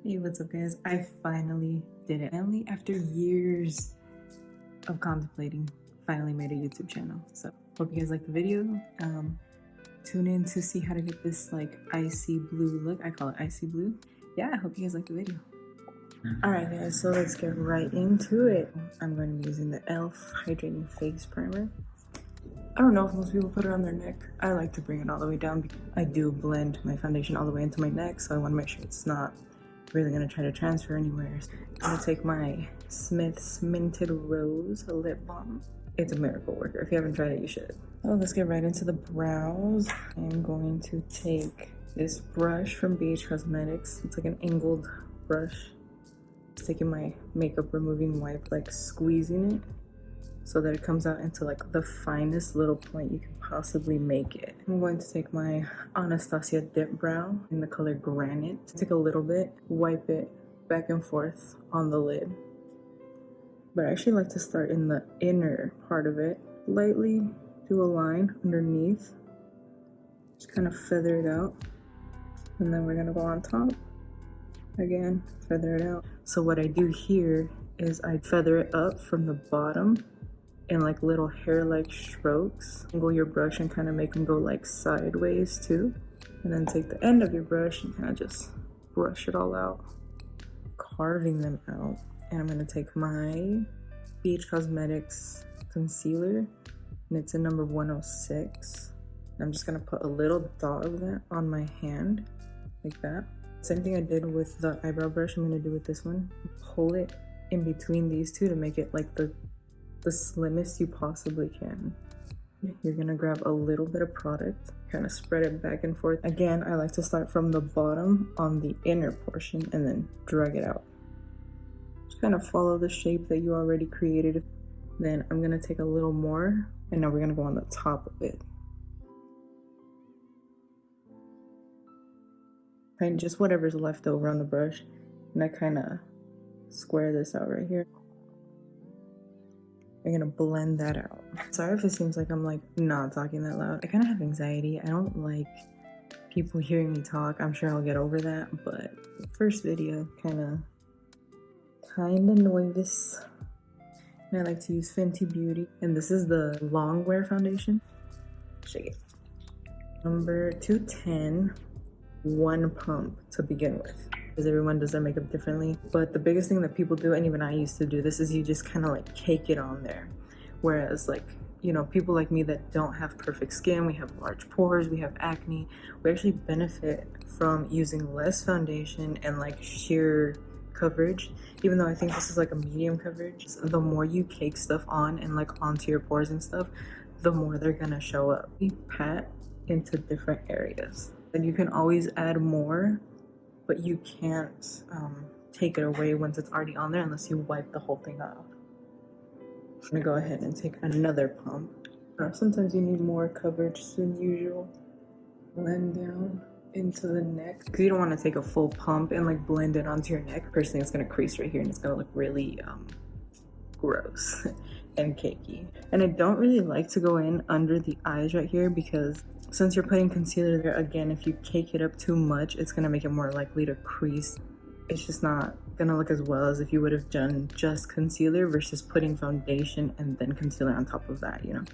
Hey, what's up guys? I finally did it. Finally, after years of contemplating, finally made a YouTube channel. So hope you guys like the video. Tune in to see how to get this like icy blue look. I call it icy blue. Yeah, I hope you guys like the video. Alright guys, so let's get right into it. I'm going to be using the e.l.f. Hydrating Face Primer. I don't know if most people put it on their neck. I like to bring it all the way down because I do blend my foundation all the way into my neck, so I want to make sure it's not really gonna try to transfer anywhere. I'm gonna take my Smith's Minted Rose lip balm. It's a miracle worker. If you haven't tried it, you should. Oh, let's get right into the brows. I'm going to take this brush from BH Cosmetics. It's like an angled brush. Just taking my makeup removing wipe, like squeezing it so that it comes out into like the finest little point you can possibly make it. I'm going to take my Anastasia dip brow in the color Granite. Take a little bit, wipe it back and forth on the lid. But I actually like to start in the inner part of it. Lightly do a line underneath. Just kind of feather it out. And then we're gonna go on top. Again, feather it out. So what I do here is I feather it up from the bottom in like little hair-like strokes. Angle your brush and kind of make them go like sideways too. And then take the end of your brush and kind of just brush it all out, carving them out. And I'm gonna take my BH Cosmetics concealer, and it's in number 106. And I'm just gonna put a little dot of that on my hand, like that. Same thing I did with the eyebrow brush, I'm gonna do with this one. Pull it in between these two to make it like the slimmest you possibly can. You're gonna grab a little bit of product, kind of spread it back and forth. Again, I like to start from the bottom on the inner portion and then drag it out. Just kind of follow the shape that you already created. Then I'm gonna take a little more, and now we're gonna go on the top of it. And just whatever's left over on the brush, and I kind of square this out right here. We're gonna blend that out. Sorry if it seems like I'm like not talking that loud. I kind of have anxiety. I don't like people hearing me talk. I'm sure I'll get over that, but first video, kind of nervous. And I like to use Fenty Beauty, and this is the long wear foundation. Shake it. Number 210, one pump to begin with. Because everyone does their makeup differently, but the biggest thing that people do, and even I used to do this, is you just kind of like cake it on there. Whereas like, you know, people like me that don't have perfect skin, we have large pores, we have acne, we actually benefit from using less foundation and like sheer coverage. Even though I think this is like a medium coverage, the more you cake stuff on and like onto your pores and stuff, the more they're gonna show up. We pat into different areas, and you can always add more, but you can't take it away once it's already on there unless you wipe the whole thing off. I'm gonna go ahead and take another pump. Sometimes you need more coverage than usual. Blend down into the neck, because you don't want to take a full pump and like blend it onto your neck. Personally, it's gonna crease right here and it's gonna look really gross and cakey. And I don't really like to go in under the eyes right here, because since you're putting concealer there, again, if you cake it up too much, it's gonna make it more likely to crease. It's just not gonna look as well as if you would have done just concealer versus putting foundation and then concealer on top of that, you know?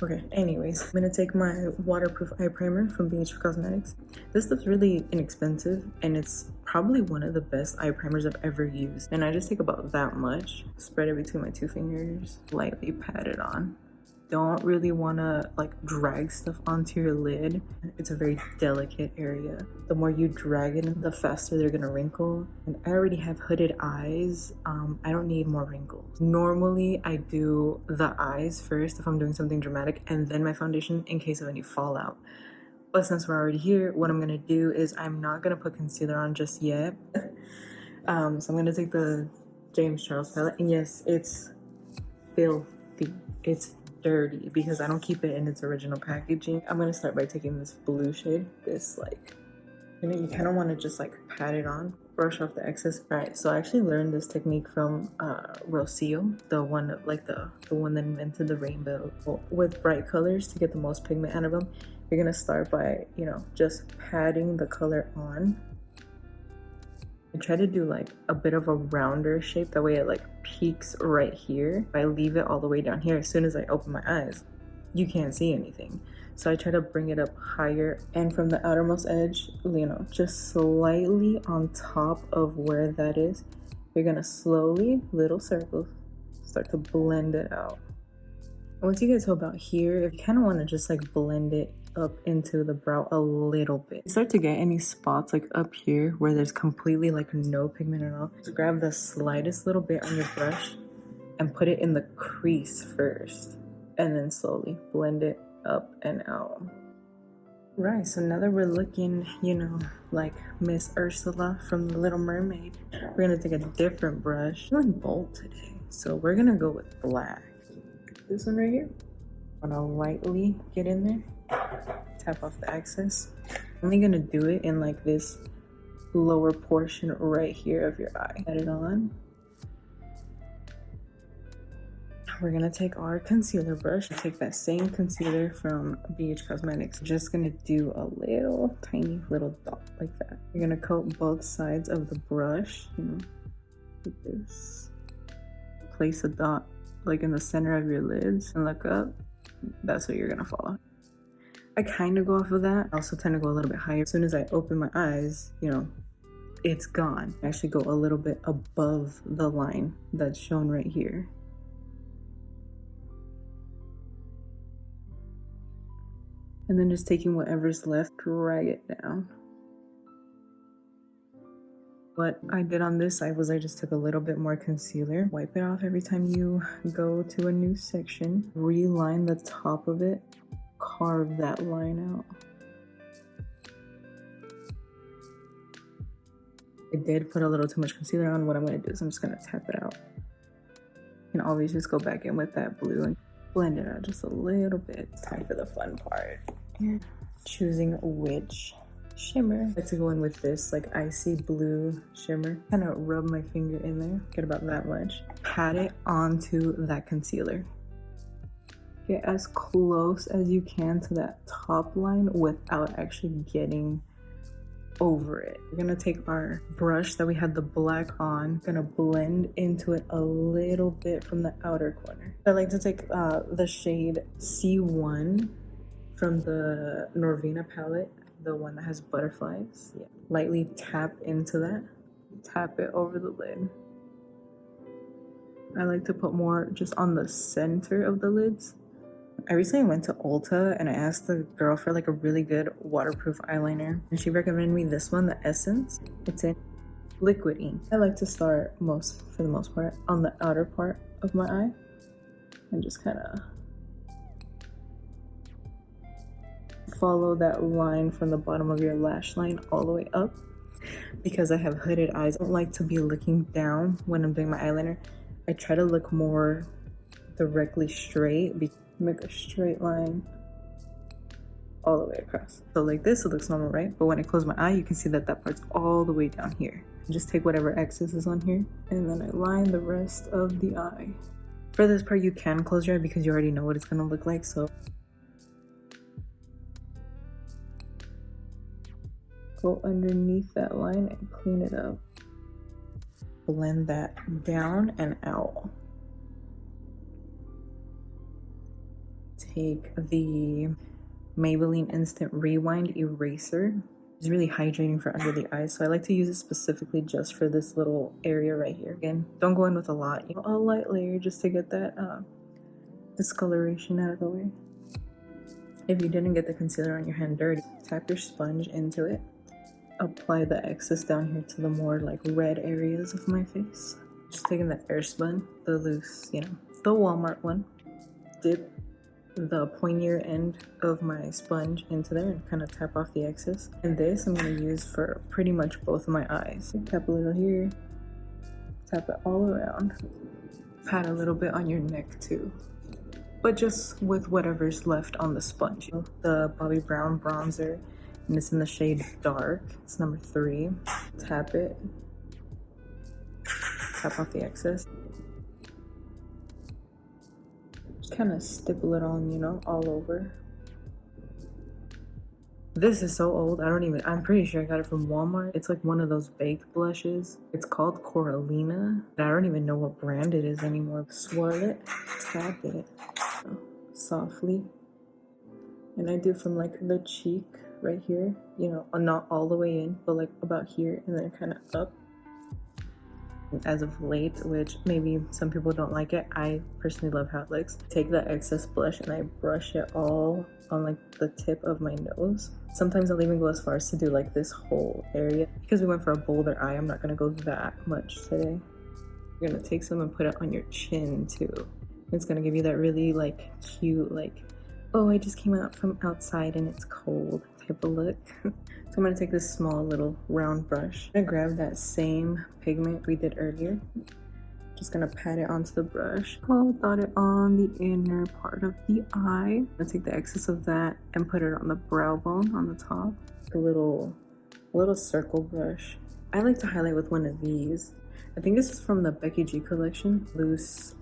Okay, anyways, I'm gonna take my waterproof eye primer from BH Cosmetics. This stuff's really inexpensive, and it's probably one of the best eye primers I've ever used. And I just take about that much, spread it between my two fingers, lightly pat it on. Don't really wanna like drag stuff onto your lid. It's a very delicate area. The more you drag it, the faster they're gonna wrinkle. And I already have hooded eyes. I don't need more wrinkles. Normally I do the eyes first if I'm doing something dramatic, and then my foundation in case of any fallout. But since we're already here, what I'm gonna do is I'm not gonna put concealer on just yet. So I'm gonna take the James Charles palette, and yes, it's filthy. It's dirty because I don't keep it in its original packaging. I'm gonna start by taking this blue shade, this like You kind of want to just like pat it on, brush off the excess. All right, so I actually learned this technique from Rocio, the one that invented the rainbow with bright colors to get the most pigment out of them. You're gonna start by, you know, just patting the color on. I try to do like a bit of a rounder shape, that way it like peaks right here. If I leave it all the way down here, as soon as I open my eyes, you can't see anything. So I try to bring it up higher, and from the outermost edge, you know, just slightly on top of where that is, you're gonna slowly, little circles, start to blend it out. Once you get to about here, you kind of want to just like blend it up into the brow a little bit. You start to get any spots like up here where there's completely like no pigment at all, just grab the slightest little bit on your brush and put it in the crease first, and then slowly blend it up and out. Right, so now that we're looking, you know, like Miss Ursula from The Little Mermaid, we're gonna take a different brush. I'm feeling bold today, so we're gonna go with black. This one right here. I'm gonna lightly get in there, tap off the excess. I'm only gonna do it in like this lower portion right here of your eye. Add it on. We're gonna take our concealer brush and take that same concealer from BH Cosmetics. Just gonna do a little tiny little dot like that. You're gonna coat both sides of the brush, you know, like this. Place a dot like in the center of your lids and look up. That's what you're gonna follow. I kind of go off of that. I also tend to go a little bit higher. As soon as I open my eyes, you know, it's gone. I actually go a little bit above the line that's shown right here. And then just taking whatever's left, drag it down. What I did on this side was I just took a little bit more concealer, wipe it off every time you go to a new section, reline the top of it, carve that line out. I did put a little too much concealer on. What I'm going to do is I'm just going to tap it out. And always just go back in with that blue and blend it out just a little bit. It's time for the fun part. Choosing which shimmer. I like to go in with this like icy blue shimmer. Kind of rub my finger in there, get about that much. Pat it onto that concealer. Get as close as you can to that top line without actually getting over it. We're gonna take our brush that we had the black on, gonna blend into it a little bit from the outer corner. I like to take the shade C1 from the Norvina palette, the one that has butterflies. Yeah. Lightly tap into that, tap it over the lid. I like to put more just on the center of the lids. I recently went to Ulta and I asked the girl for like a really good waterproof eyeliner, and she recommended me this one, the Essence. It's in liquid ink. I like to start for the most part on the outer part of my eye and just kind of follow that line from the bottom of your lash line all the way up. Because I have hooded eyes, I don't like to be looking down when I'm doing my eyeliner. I try to look more directly straight, make a straight line all the way across. So like this, it looks normal, right? But when I close my eye, you can see that that part's all the way down here. Just take whatever excess is on here, and then I line the rest of the eye. For this part, you can close your eye because you already know what it's gonna look like, so go underneath that line and clean it up. Blend that down and out. Take the Maybelline Instant Rewind Eraser. It's really hydrating for under the eyes, so I like to use it specifically just for this little area right here. Again, don't go in with a lot. A light layer just to get that discoloration out of the way. If you didn't get the concealer on your hand dirty, tap your sponge into it. Apply the excess down here to the more like red areas of my face. Just taking the Airspun, the loose, you know, the Walmart one. Dip the pointier end of my sponge into there and kind of tap off the excess. And this I'm going to use for pretty much both of my eyes. Tap a little here, tap it all around. Pat a little bit on your neck too, but just with whatever's left on the sponge. The Bobbi Brown bronzer and it's in the shade Dark. It's number 3. Tap it. Tap off the excess. Just kind of stipple it on, you know, all over. This is so old, I'm pretty sure I got it from Walmart. It's like one of those baked blushes. It's called Coralina. I don't even know what brand it is anymore. Swirl it, tap it softly. And I do from like the cheek right here, you know, not all the way in, but like about here and then kind of up. As of late, which maybe some people don't like it, I personally love how it looks. Take that excess blush and I brush it all on like the tip of my nose. Sometimes I'll even go as far as to do like this whole area. Because we went for a bolder eye, I'm not gonna go that much today. You're gonna take some and put it on your chin too. It's gonna give you that really like cute, like, oh, I just came out from outside and it's cold type of look. So I'm gonna take this small little round brush. I'm gonna grab that same pigment we did earlier. Just gonna pat it onto the brush. I'll dot it on the inner part of the eye. I'm gonna take the excess of that and put it on the brow bone on the top. A little circle brush. I like to highlight with one of these. I think this is from the Becky G collection, loose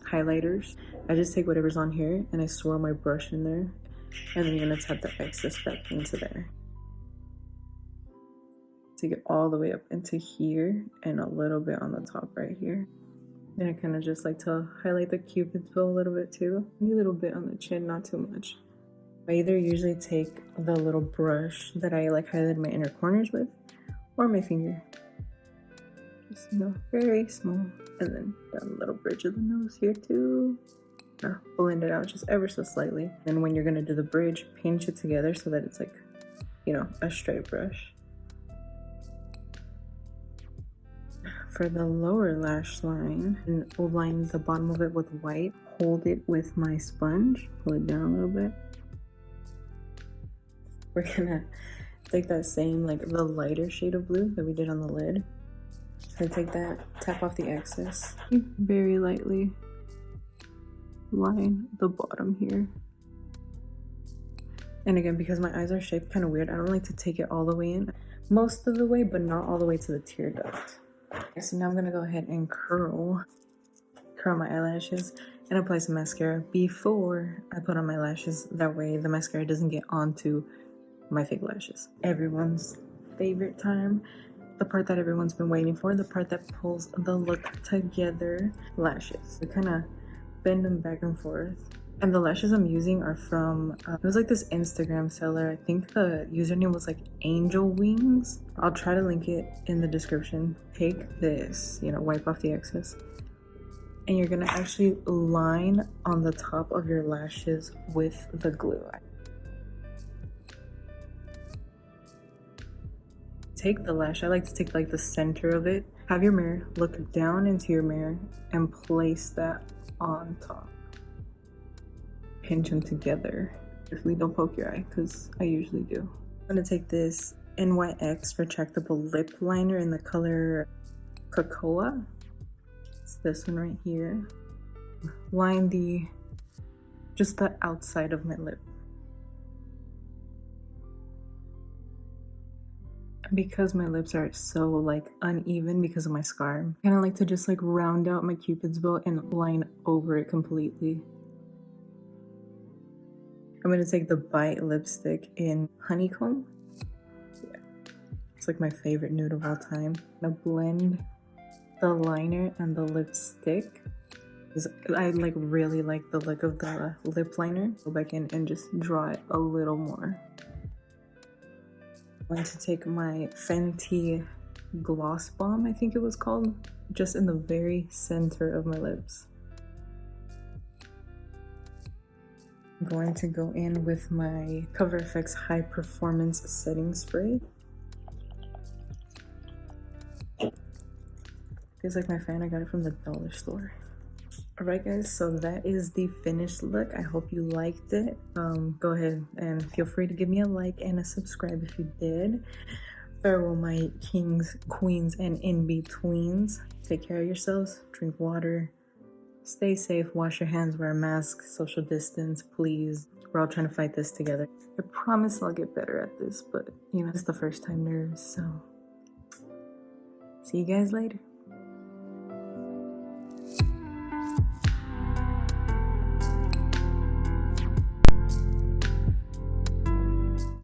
highlighters. I just take whatever's on here and I swirl my brush in there. And then I'm gonna tap the excess back into there. Take it all the way up into here and a little bit on the top right here. Then I kind of just like to highlight the cupid's bow a little bit too. A little bit on the chin, not too much. I either usually take the little brush that I like highlighted my inner corners with, or my finger. Just, you know, very small. And then down the little bridge of the nose here too. Blend it out just ever so slightly. And when you're gonna do the bridge, pinch it together so that it's like, you know, a straight brush. For the lower lash line, and we'll line the bottom of it with white. Hold it with my sponge, pull it down a little bit. We're gonna take that same, like the lighter shade of blue that we did on the lid. So take that, tap off the excess, very lightly line the bottom here. And again, because my eyes are shaped kind of weird, I don't like to take it all the way in. Most of the way, but not all the way to the tear duct. Okay, so now I'm gonna go ahead and curl my eyelashes and apply some mascara before I put on my lashes. That way the mascara doesn't get onto my fake lashes. Everyone's favorite time, the part that everyone's been waiting for, the part that pulls the look together, lashes. We kind of bend them back and forth. And the lashes I'm using are from, it was like this Instagram seller. I think the username was like Angel Wings. I'll try to link it in the description. Take this, you know, wipe off the excess. And you're gonna actually line on the top of your lashes with the glue. Take the lash, I like to take like the center of it. Have your mirror, look down into your mirror and place that on top. Pinch them together. Definitely don't poke your eye, because I usually do. I'm gonna take this NYX retractable lip liner in the color Cocoa. It's this one right here. Line just the outside of my lip. Because my lips are so like uneven because of my scar, I kind of like to just like round out my cupid's bow and line over it completely. I'm gonna take the Bite lipstick in Honeycomb. Yeah. It's like my favorite nude of all time. I'm gonna blend the liner and the lipstick. I like really like the look of the lip liner. Go back in and just draw it a little more. I'm going to take my Fenty Gloss Bomb, I think it was called, just in the very center of my lips. I'm going to go in with my Cover FX High Performance Setting Spray. Feels like my fan, I got it from the dollar store. Alright guys, so that is the finished look. I hope you liked it. Go ahead and feel free to give me a like and a subscribe if you did. Farewell my kings, queens, and in-betweens. Take care of yourselves, drink water, stay safe, wash your hands, wear a mask, social distance, please. We're all trying to fight this together. I promise I'll get better at this, but you know, it's the first time nerves, so see you guys later.